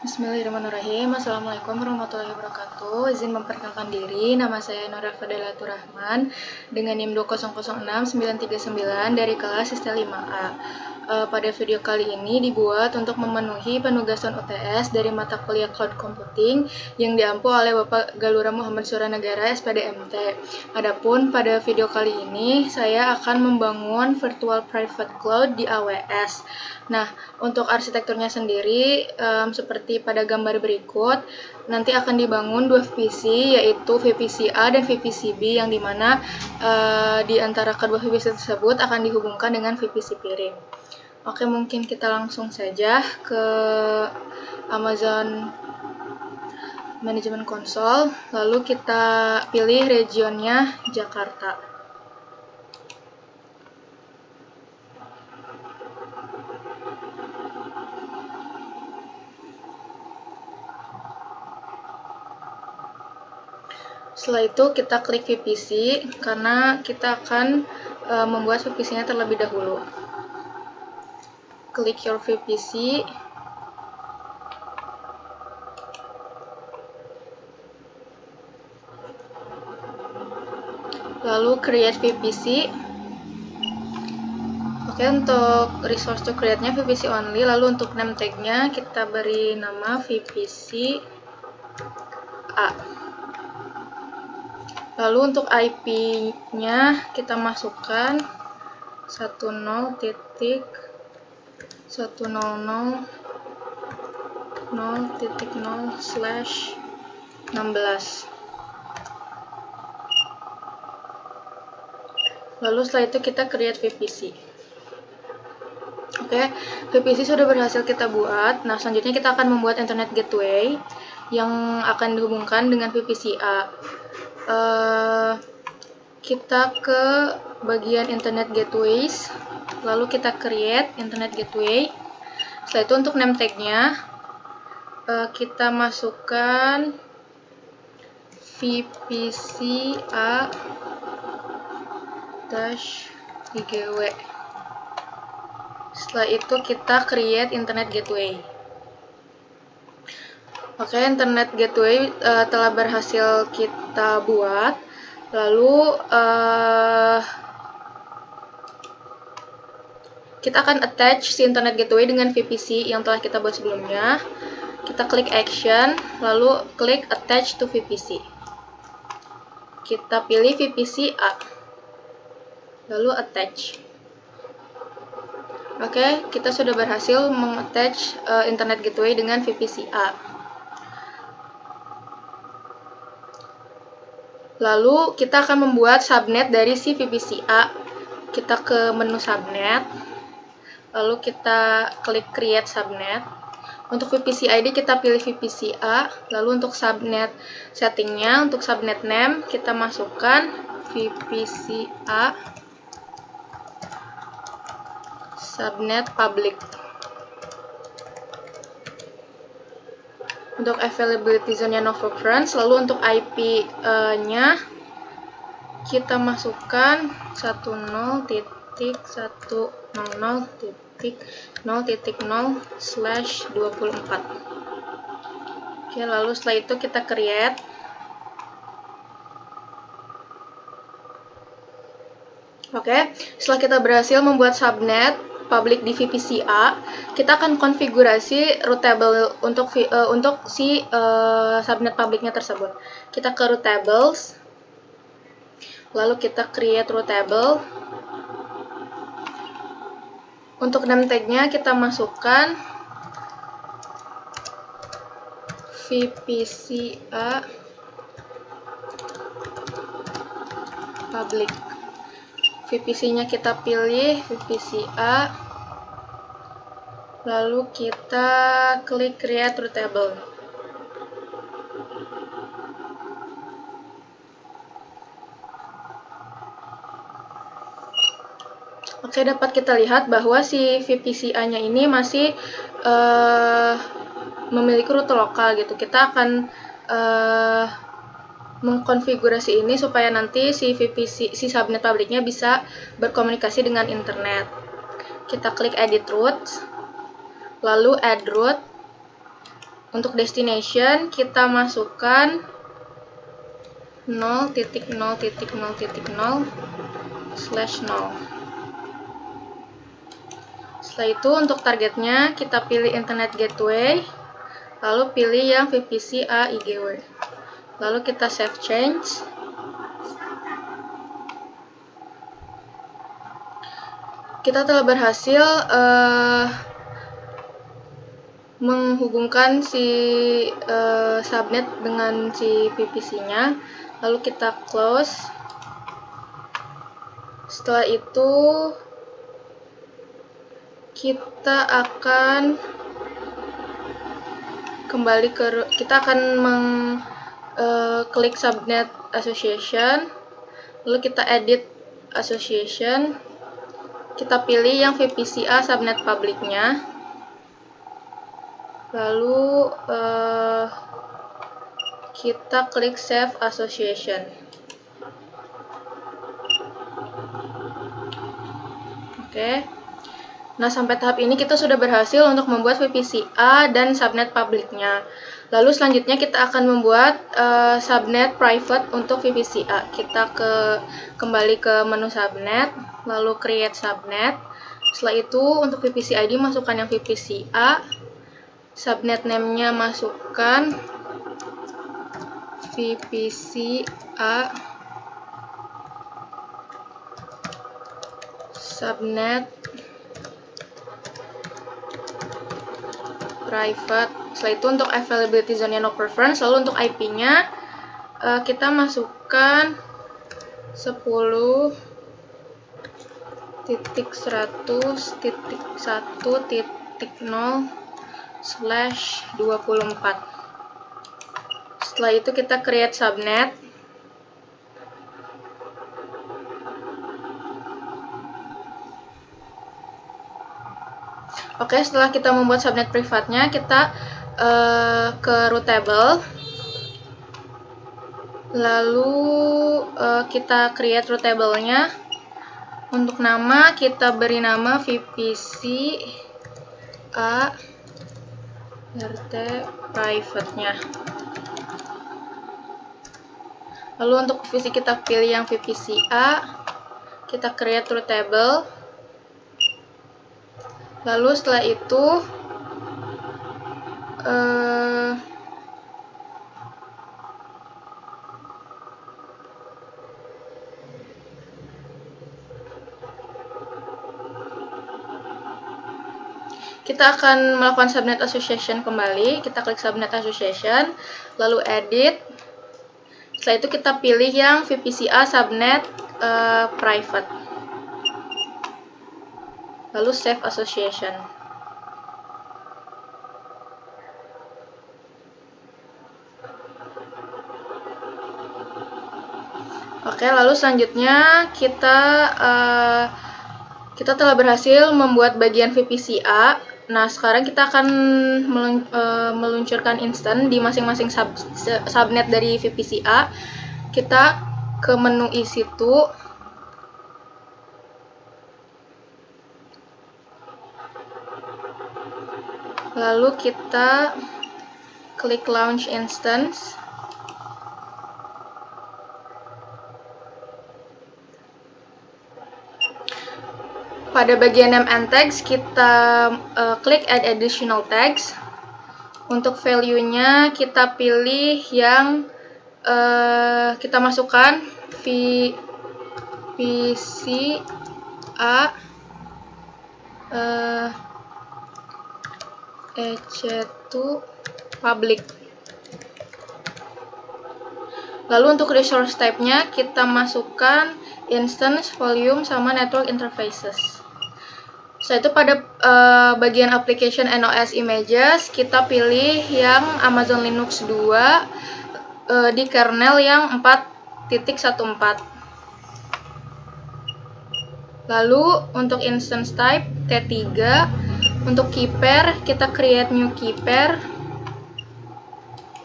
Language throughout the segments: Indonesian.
Bismillahirrahmanirrahim. Assalamualaikum warahmatullahi wabarakatuh. Izin memperkenalkan diri, nama saya Nora Fadelatur Rahman dengan NIM 2006939 dari kelas Sistem 5A. Pada video kali ini dibuat untuk memenuhi penugasan UTS dari mata kuliah Cloud Computing yang diampu oleh Bapak Galura Muhammad Suranagara SPDMT. Adapun pada video kali ini saya akan membangun virtual private cloud di AWS. Nah, untuk arsitekturnya sendiri seperti pada gambar berikut, nanti akan dibangun dua VPC, yaitu VPC A dan VPC B, yang dimana di antara kedua VPC tersebut akan dihubungkan dengan VPC piring. Oke, mungkin kita langsung saja ke Amazon Management Console, lalu kita pilih regionnya Jakarta. Setelah itu kita klik VPC karena kita akan membuat VPC-nya terlebih dahulu. Klik your VPC. Lalu create VPC. Oke, untuk resource to create-nya VPC only, lalu untuk name tag-nya kita beri nama VPC A. Lalu untuk IP-nya kita masukkan 10.0.0/16. Lalu setelah itu kita create VPC. Oke, VPC sudah berhasil kita buat. Nah, selanjutnya kita akan membuat internet gateway yang akan dihubungkan dengan VPC A. Kita ke bagian internet gateways, lalu kita create internet gateway. Setelah itu untuk name tag-nya kita masukkan VPC A -IGW. Setelah itu kita create internet gateway. Oke, internet gateway telah berhasil kita buat. Lalu kita akan attach si internet gateway dengan VPC yang telah kita buat sebelumnya. Kita klik action, lalu klik attach to VPC. Kita pilih VPC A, lalu attach. Oke, kita sudah berhasil mengattach internet gateway dengan VPC A. Lalu kita akan membuat subnet dari si VPC A. Kita ke menu subnet, lalu kita klik create subnet. Untuk VPC ID kita pilih VPC A, lalu untuk subnet settingnya, untuk subnet name kita masukkan VPC A subnet public. Untuk availability zone-nya no for friends, lalu untuk IP-nya kita masukkan 10.100.0.0/24. Oke, lalu setelah itu kita create. Oke, setelah kita berhasil membuat subnet public di VPC A, kita akan konfigurasi root table untuk si subnet publicnya tersebut. Kita ke root tables, lalu kita create root table. Untuk name tag-nya kita masukkan VPC A public. VPC-nya kita pilih VPC A, lalu kita klik create root table. Oke, dapat kita lihat bahwa si VPC A-nya ini masih memiliki rute lokal gitu. Kita akan mengkonfigurasi ini supaya nanti si VPC, si subnet publiknya bisa berkomunikasi dengan internet. Kita klik edit root, lalu add root. Untuk destination kita masukkan 0.0.0.0/0. Setelah itu untuk targetnya kita pilih Internet Gateway, lalu pilih yang VPC A IGW. Lalu kita save change. Kita telah berhasil menghubungkan si subnet dengan si VPC-nya. Lalu kita close. Setelah itu kita akan klik subnet association, lalu kita edit association, kita pilih yang VPC A subnet publiknya, lalu kita klik save association. Oke. Nah, sampai tahap ini kita sudah berhasil untuk membuat VPC A dan subnet publiknya. Lalu selanjutnya kita akan membuat subnet private untuk VPC A. Kita kembali ke menu subnet, lalu create subnet. Setelah itu untuk VPC ID masukkan yang VPC A. Subnet name-nya masukkan VPC A subnet private. Setelah itu untuk availability zone-nya no preference. Lalu untuk IP-nya kita masukkan 10.1.1.0/24. Setelah itu kita create subnet. Oke, setelah kita membuat subnet privatnya, kita ke root table, lalu kita create root table-nya. Untuk nama kita beri nama VPC A RT private-nya. Lalu untuk VPC kita pilih yang VPC A, kita create root table. Lalu setelah itu kita akan melakukan subnet association kembali. Kita klik subnet association, lalu edit. Setelah itu kita pilih yang VPC A subnet private, lalu save association. Oke, lalu selanjutnya kita telah berhasil membuat bagian VPC A. Nah, sekarang kita akan meluncurkan instan di masing-masing subnet dari VPC A. Kita ke menu EC2, lalu kita klik launch instance. Pada bagian name and tags kita klik add additional tags. Untuk value-nya kita pilih yang kita masukkan VPC A EC2 public. Lalu untuk resource type-nya kita masukkan instance, volume, sama network interfaces. Setelah itu pada bagian application and OS images kita pilih yang Amazon Linux 2 di kernel yang 4.14. Lalu untuk instance type T3, untuk key pair kita create new key pair.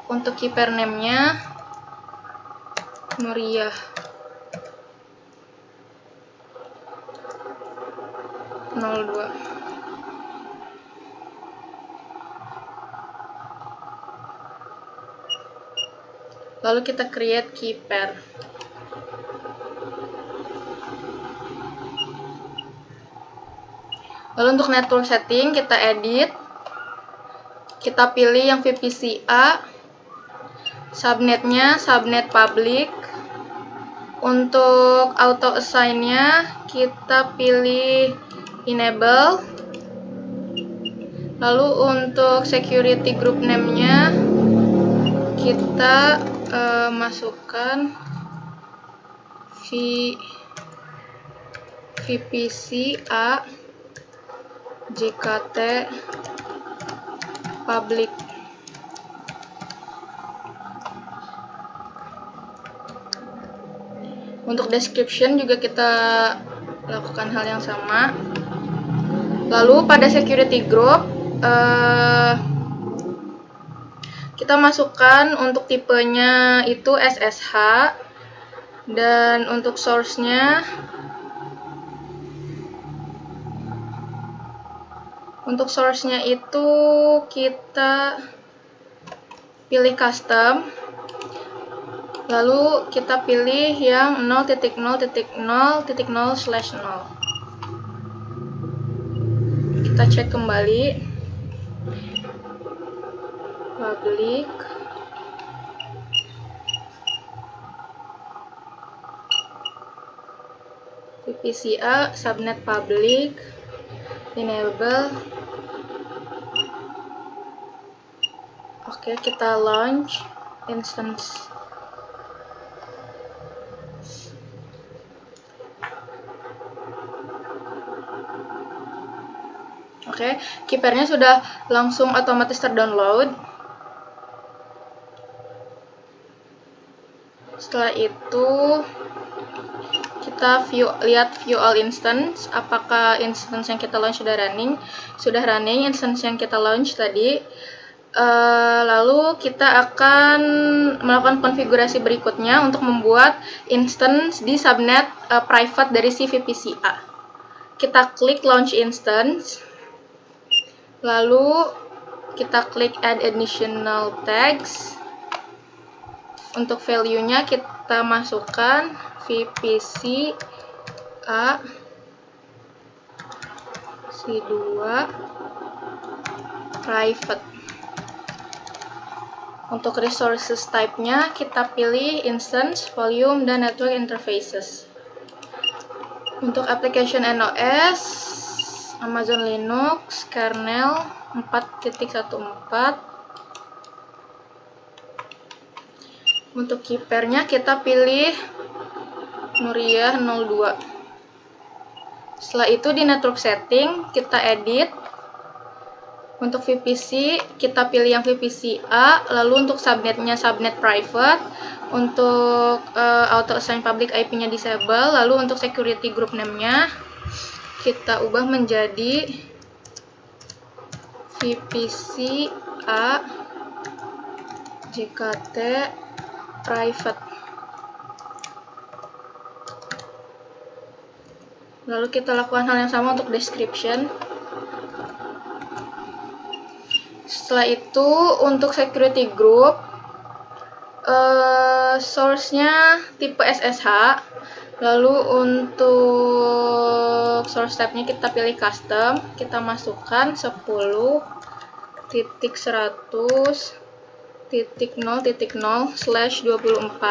Untuk key pair name-nya Nuriyah. Lalu kita create key pair. Lalu untuk network setting kita edit. Kita pilih yang VPC A. Subnetnya subnet public. Untuk auto assign-nya kita pilih enable. Lalu untuk security group name-nya kita masukkan VPC A JKT public. Untuk description juga kita lakukan hal yang sama. Lalu pada security group kita masukkan untuk tipenya itu SSH, dan untuk source-nya itu kita pilih custom. Lalu kita pilih yang 0.0.0.0/0. Kita cek kembali. Public. VPC A subnet public. Enable. Oke, kita launch instance. Oke, key pair-nya sudah langsung otomatis terdownload. Setelah itu kita lihat view all instance, apakah instance yang kita launch sudah running. Sudah running instance yang kita launch tadi. Lalu kita akan melakukan konfigurasi berikutnya untuk membuat instance di subnet private dari si VPC A. Kita klik launch instance. Lalu kita klik add additional tags. Untuk value-nya kita masukkan VPC A C2 private. Untuk resources type-nya kita pilih instance, volume, dan network interfaces. Untuk application and OS, Amazon Linux, kernel 4.14. Untuk key pair-nya kita pilih Nuria 02. Setelah itu di network setting kita edit. Untuk VPC kita pilih yang VPC A, lalu untuk subnetnya subnet private, untuk auto assign public IP-nya disable, lalu untuk security group name-nya kita ubah menjadi VPC A JKT private. Lalu kita lakukan hal yang sama untuk description. Setelah itu untuk security group source-nya tipe SSH. Lalu untuk source type-nya kita pilih custom. Kita masukkan 10.100.0.0/24.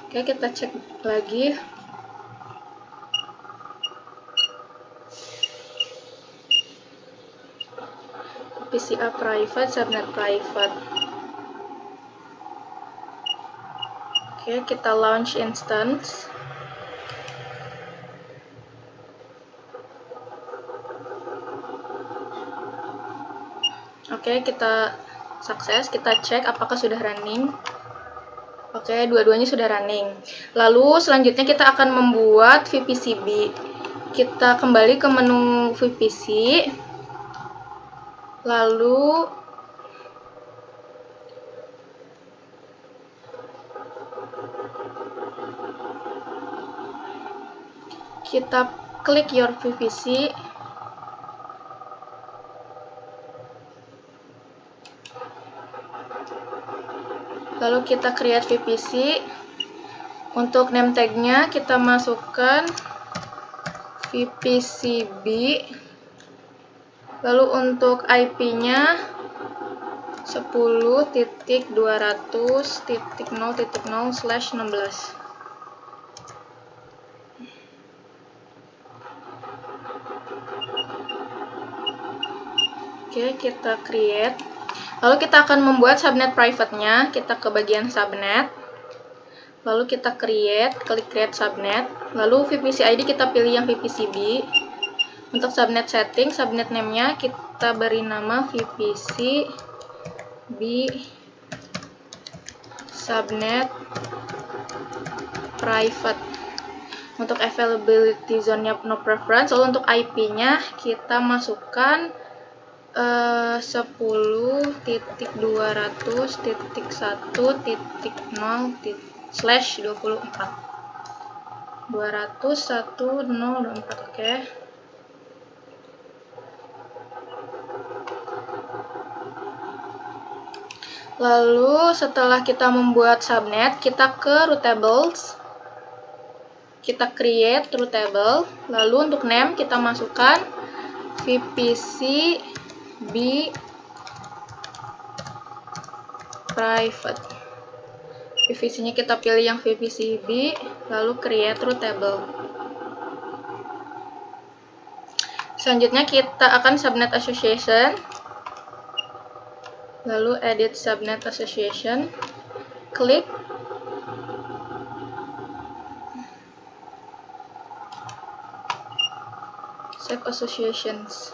Oke, kita cek lagi. VPC A private, subnet private. Oke, kita launch instance. Oke, kita sukses. Kita cek apakah sudah running. Oke, dua-duanya sudah running. Lalu selanjutnya kita akan membuat VPCB. Kita kembali ke menu VPC. Lalu kita klik your VPC. Lalu kita create VPC. Untuk name tag-nya kita masukkan VPCB. Lalu untuk IP-nya 10.200.0.0/16. Oke, kita create. Lalu kita akan membuat subnet private-nya. Kita ke bagian subnet. Lalu kita create, klik create subnet. Lalu VPC ID kita pilih yang VPCB. Untuk subnet setting, subnet name-nya kita beri nama VPC B subnet private. Untuk availability zone-nya no preference. Lalu untuk IP-nya kita masukkan 10.200.1.0/24 201.0/24. Oke. Lalu setelah kita membuat subnet, kita ke root tables. Kita create root table. Lalu untuk name kita masukkan VPC B private. VPC-nya kita pilih yang VPCB, lalu create root table. Selanjutnya kita akan subnet association. Lalu edit subnet association. Klik. Save associations.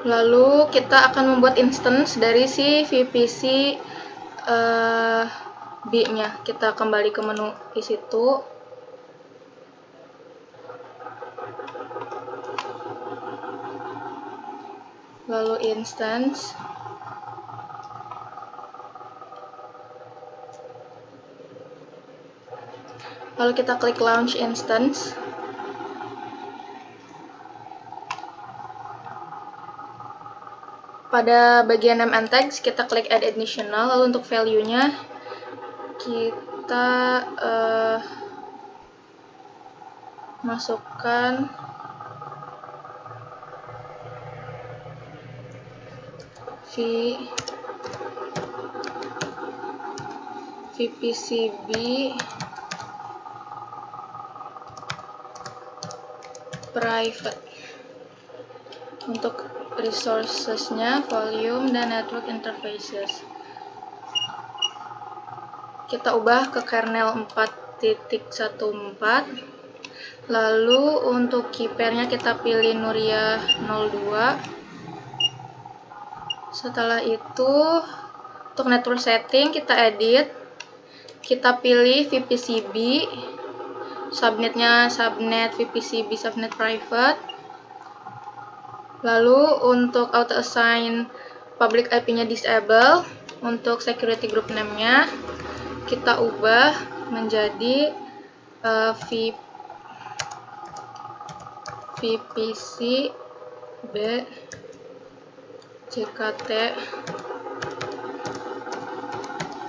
Lalu kita akan membuat instance dari si VPC B-nya. Kita kembali ke menu di situ. Lalu instance. Lalu kita klik launch instance. Pada bagian name and tags kita klik add additional. Lalu untuk value-nya kita masukkan VPCB private. Untuk resources-nya, volume, dan network interfaces. Kita ubah ke kernel 4.14. Lalu untuk key pair-nya kita pilih Nuria 02. Setelah itu, untuk network setting kita edit. Kita pilih VPCB. Subnetnya subnet VPCB subnet private. Lalu untuk auto assign public IP-nya disable. Untuk security group name-nya kita ubah menjadi VPC B JKT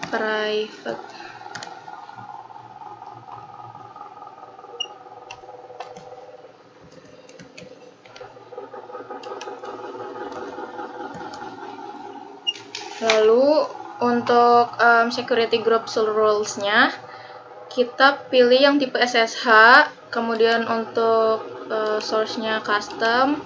private. Lalu untuk security group rules-nya kita pilih yang tipe SSH, kemudian untuk source-nya custom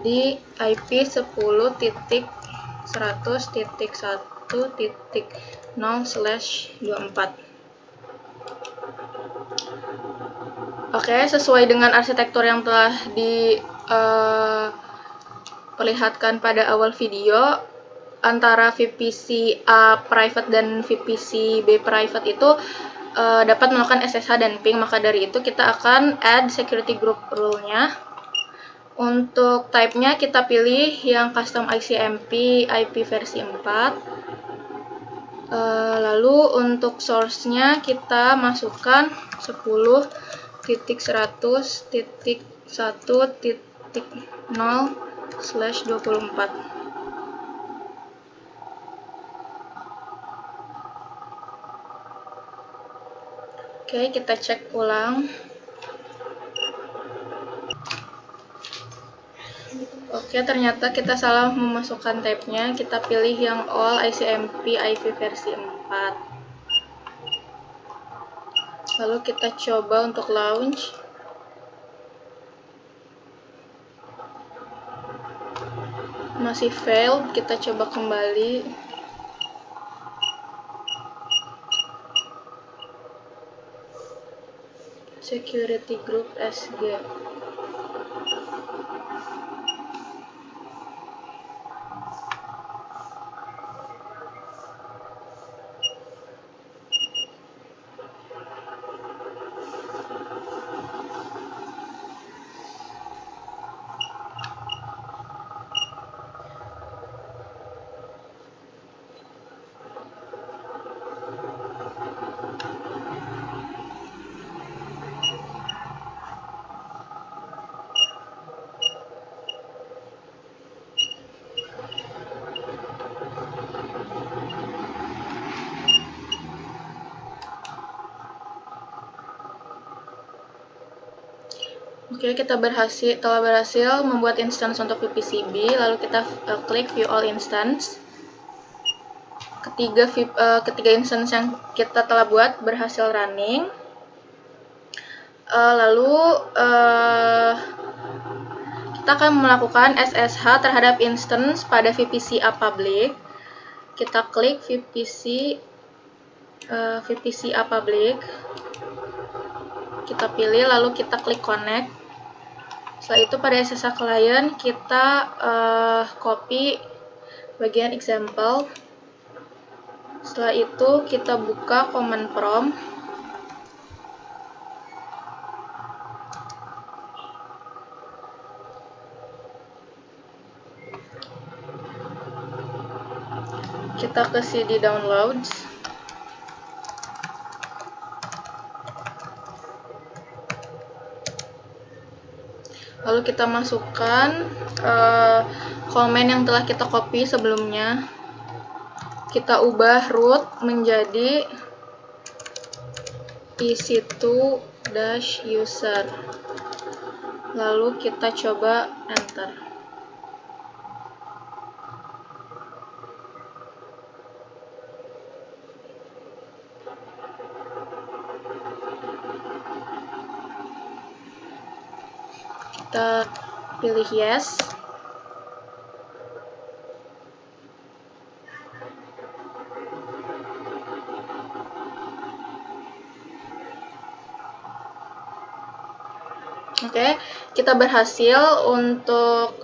di IP 10.100.0/24. Oke, sesuai dengan arsitektur yang telah diperlihatkan pada awal video, antara VPC A private dan VPC B private itu dapat melakukan SSH dan ping. Maka dari itu kita akan add security group rule-nya. Untuk type-nya kita pilih yang custom ICMP IP versi 4. Lalu untuk source-nya kita masukkan 10.1.1.0/24. Oke, kita cek ulang. Oke, ternyata kita salah memasukkan tab-nya. Kita pilih yang all ICMP IP versi 4. Lalu kita coba untuk launch. Masih failed, kita coba kembali. Security group SG. Oke, kita telah berhasil membuat instance untuk VPCB. Lalu kita klik View All Instance. Ketiga instance yang kita telah buat berhasil running. Kita akan melakukan SSH terhadap instance pada VPC A public. Kita klik VPC A public. Kita pilih, lalu kita klik connect. Setelah itu pada SSH client kita copy bagian example. Setelah itu kita buka command prompt. Kita ke CD downloads. Lalu kita masukkan komen yang telah kita copy sebelumnya. Kita ubah root menjadi ec2-user. Lalu kita coba enter. Kita pilih yes. Oke, kita berhasil untuk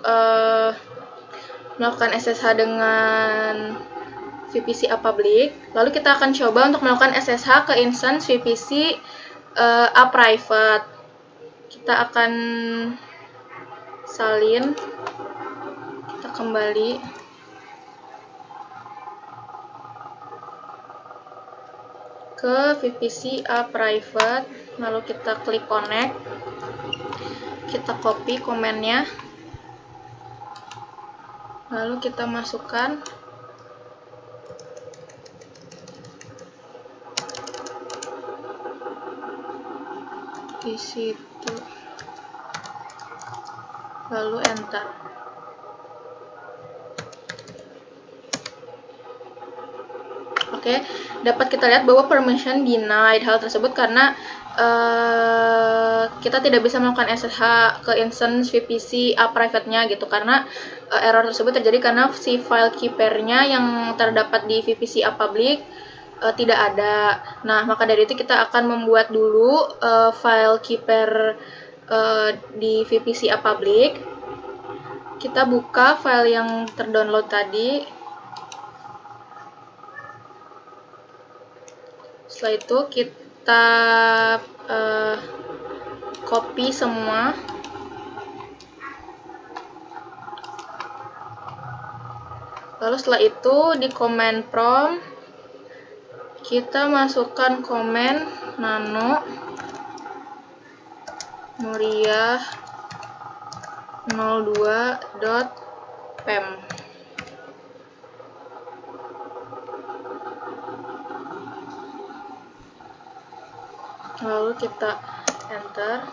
melakukan SSH dengan VPC A public. Lalu kita akan coba untuk melakukan SSH ke instance VPC A private. Kita akan salin, kita kembali, ke VPC A private, lalu kita klik connect, kita copy komennya, lalu kita masukkan di situ, lalu enter. Oke, dapat kita lihat bahwa permission denied. Hal tersebut karena kita tidak bisa melakukan SSH ke instance VPC A private-nya gitu, karena error tersebut terjadi karena si file keeper-nya yang terdapat di VPC A public tidak ada. Nah, maka dari itu kita akan membuat dulu file keeper di VPC A public. Kita buka file yang terdownload tadi. Setelah itu kita copy semua. Lalu setelah itu di command prompt kita masukkan komen nano Nuriyah 02.pem. Lalu kita enter,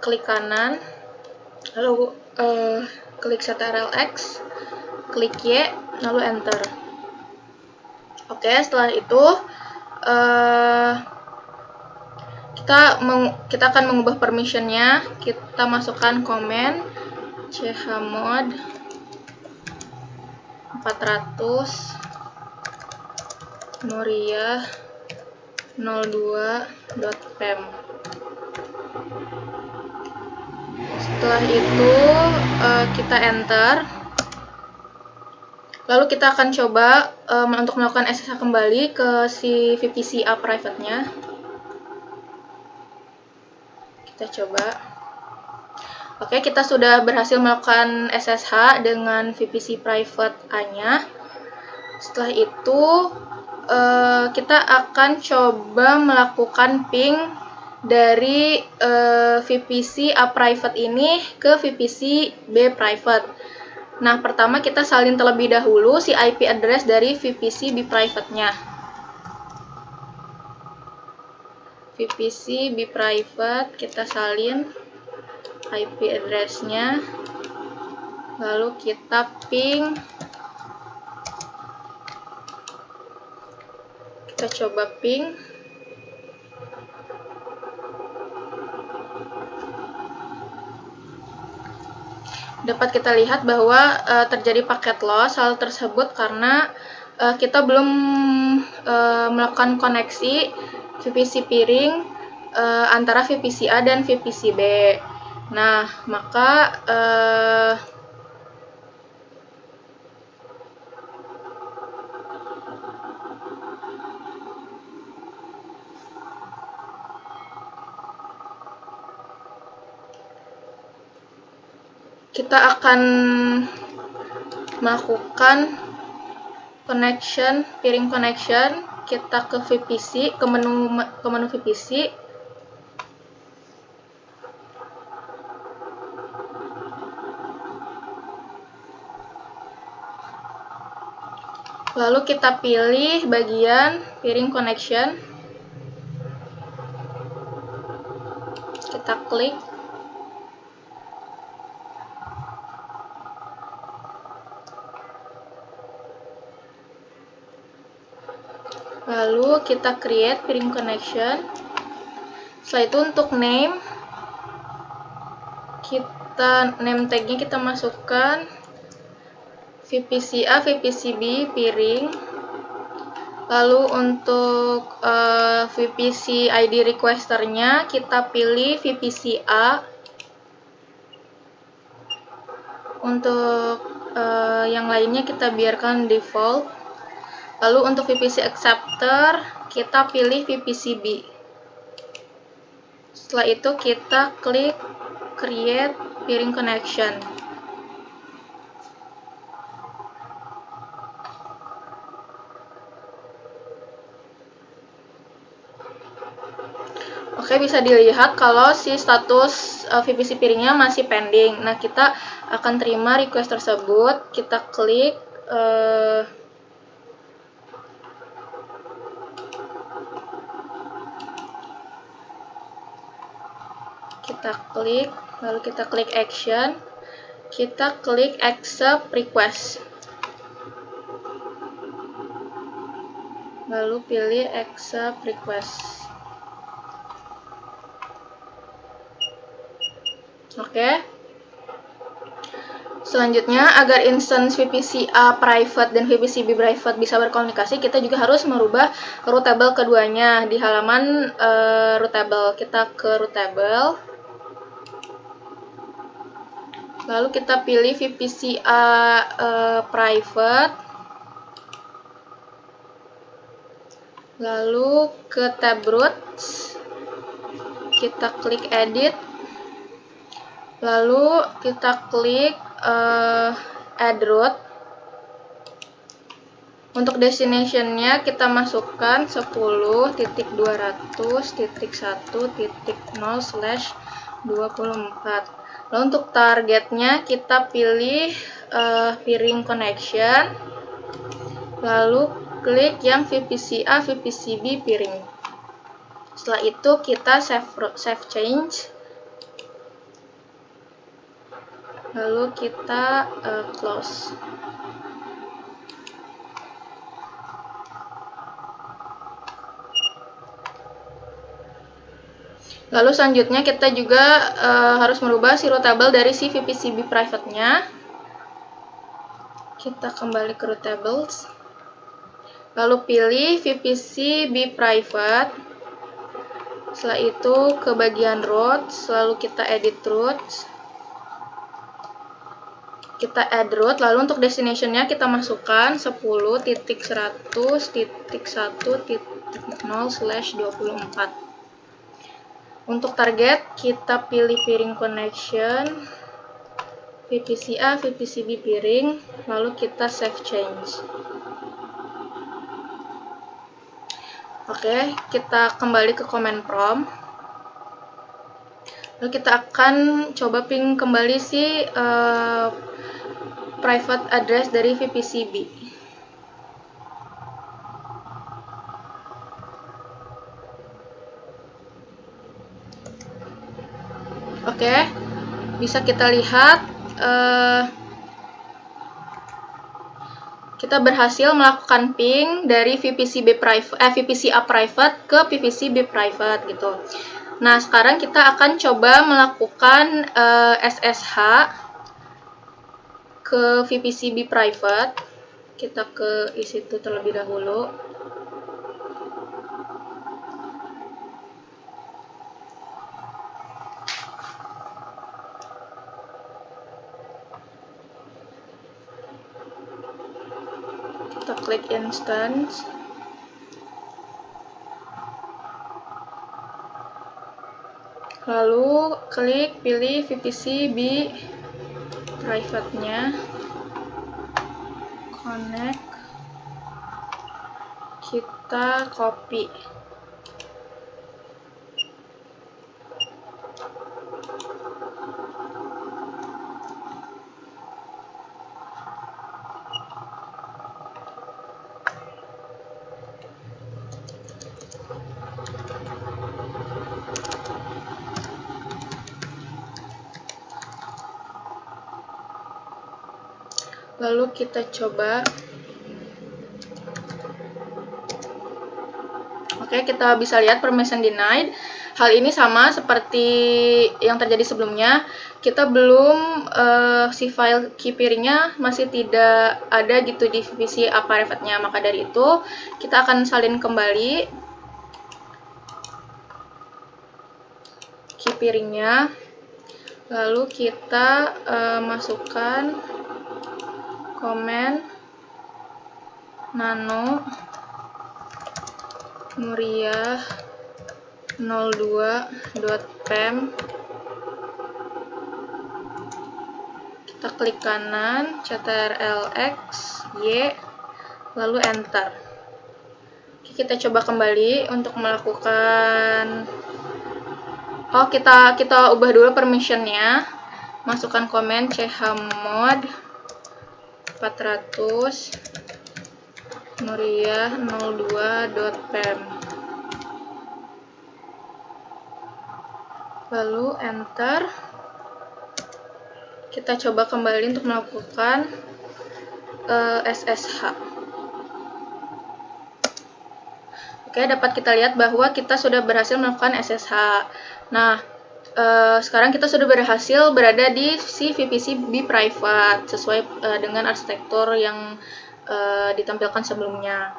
klik kanan, lalu klik ctrl-x, klik Y, lalu enter. Oke, setelah itu kita akan mengubah permissionnya. Kita masukkan komen chmod 400 Nuriyah 02.pem. Setelah itu kita enter. Lalu kita akan coba untuk melakukan SSH kembali ke si VPC A private-nya. Kita coba. Oke, kita sudah berhasil melakukan SSH dengan VPC private A-nya. Setelah itu kita akan coba melakukan ping dari VPC A private ini ke VPC B private. Nah, pertama kita salin terlebih dahulu si IP address dari VPC B private-nya. VPC B private, kita salin IP address-nya. Lalu kita ping. Kita coba ping. Dapat kita lihat bahwa terjadi paket loss. Hal tersebut karena kita belum melakukan koneksi VPC piring antara VPC A dan VPC B. Nah, maka kita akan melakukan connection, piring connection. Kita ke VPC, ke menu VPC. Lalu kita pilih bagian piring connection. Kita klik. Lalu kita create piring connection. Setelah itu untuk name, name tagnya kita masukkan VPC A, VPC B, piring. Lalu untuk VPC ID requesternya kita pilih VPC A. Untuk yang lainnya kita biarkan default. Lalu untuk VPC acceptor kita pilih VPC B. Setelah itu kita klik create piring connection. Oke, bisa dilihat kalau si status VPC piringnya masih pending. Nah, kita akan terima request tersebut. Kita klik lalu kita klik action, kita klik accept request, lalu pilih accept request. Oke. Selanjutnya, agar instance VPC A private dan VPC B private bisa berkomunikasi, kita juga harus merubah rootable keduanya. Di halaman rootable, kita ke rootable. Lalu kita pilih VPC A private. Lalu ke tab root, kita klik edit, lalu kita klik add root. Untuk destination-nya kita masukkan 10.1.1.0/24. Lalu untuk targetnya kita pilih piring connection, lalu klik yang VPC A, VPC B piring. Setelah itu kita save change, lalu kita close. Lalu selanjutnya kita juga harus merubah si rootable dari si VPCB private-nya. Kita kembali ke routables. Lalu pilih VPCB private. Setelah itu ke bagian routes, lalu kita edit routes. Kita add route, lalu untuk destination-nya kita masukkan 10.1.1.0/24. Untuk target, kita pilih piring connection, VPC A, VPC B piring, lalu kita save change. Oke, kita kembali ke command prompt. Lalu kita akan coba ping kembali si private address dari VPC B. Oke, bisa kita lihat kita berhasil melakukan ping dari VPC A private ke VPC B private gitu. Nah, sekarang kita akan coba melakukan SSH ke VPC B private. Kita ke situ terlebih dahulu. Kita klik instance. Lalu klik pilih VPC B private-nya. Connect. Kita copy. Lalu kita coba. Oke, kita bisa lihat permission denied. Hal ini sama seperti yang terjadi sebelumnya. Kita belum si file key piringnya masih tidak ada gitu di VPC A private-nya. Maka dari itu kita akan salin kembali key piringnya. Lalu kita masukkan command nano Nuriyah 02.pem. Kita klik kanan, ctrl-x, y, lalu enter. Oke, kita coba kembali untuk melakukan. Oh, kita ubah dulu permissionnya. Masukkan komen chmod 400 Nuriyah 02.pem. Lalu enter. Kita coba kembali untuk melakukan SSH. Oke, dapat kita lihat bahwa kita sudah berhasil melakukan SSH. Nah, sekarang kita sudah berhasil berada di si VPC B private sesuai dengan arsitektur yang ditampilkan sebelumnya.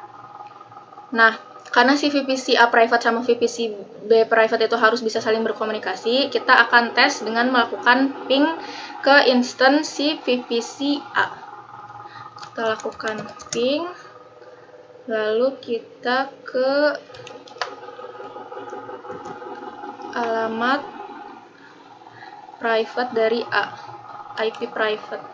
Nah, karena si VPC A private sama VPC B private itu harus bisa saling berkomunikasi, kita akan tes dengan melakukan ping ke instance si VPC A. Kita lakukan ping, Lalu kita ke alamat private dari A, IP private.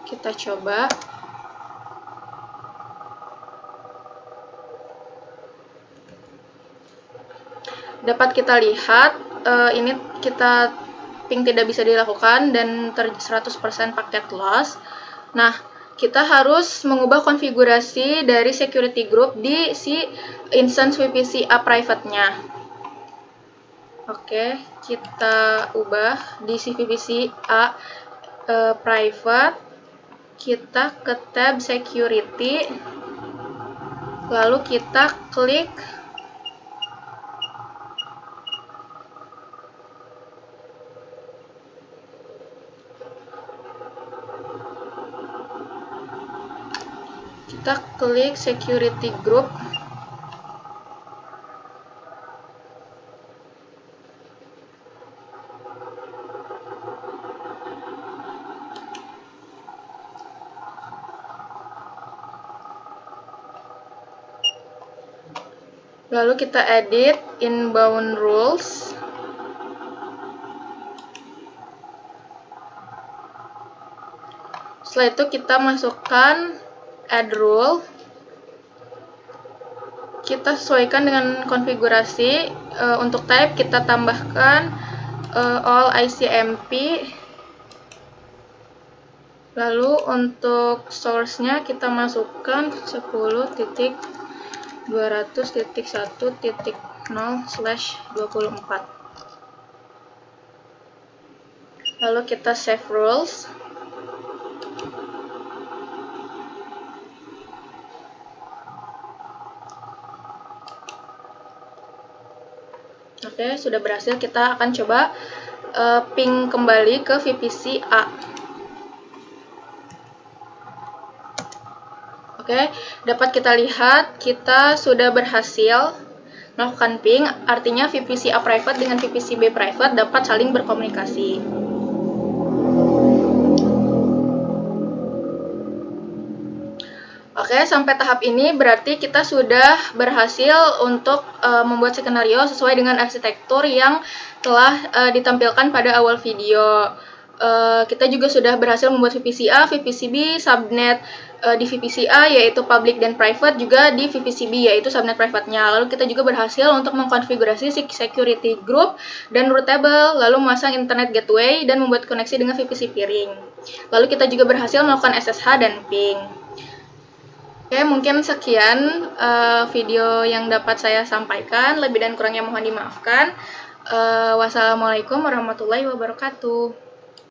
Kita coba. Dapat kita lihat ini kita ping tidak bisa dilakukan dan 100% paket loss. Nah, kita harus mengubah konfigurasi dari security group di si instance VPC A private-nya. Oke, kita ubah di si VPC A private. Kita ke tab security. Lalu kita klik security group. Lalu kita edit inbound rules. Setelah itu kita masukkan add rule. Kita sesuaikan dengan konfigurasi. Untuk type kita tambahkan all ICMP. Lalu untuk source-nya kita masukkan 10.200.1.0/24. Lalu kita save rules. Oke, sudah berhasil. Kita akan coba ping kembali ke VPC A. Oke, dapat kita lihat kita sudah berhasil melakukan ping, artinya VPC A private dengan VPC B private dapat saling berkomunikasi. Oke, sampai tahap ini berarti kita sudah berhasil untuk membuat skenario sesuai dengan arsitektur yang telah ditampilkan pada awal video. Kita juga sudah berhasil membuat VPC A, VPC B, subnet di VPC A yaitu public dan private, juga di VPC B yaitu subnet private-nya. Lalu kita juga berhasil untuk mengkonfigurasi security group dan root table, lalu memasang internet gateway dan membuat koneksi dengan VPC peering. Lalu kita juga berhasil melakukan SSH dan ping. Oke, mungkin sekian video yang dapat saya sampaikan. Lebih dan kurangnya mohon dimaafkan. Wassalamualaikum warahmatullahi wabarakatuh.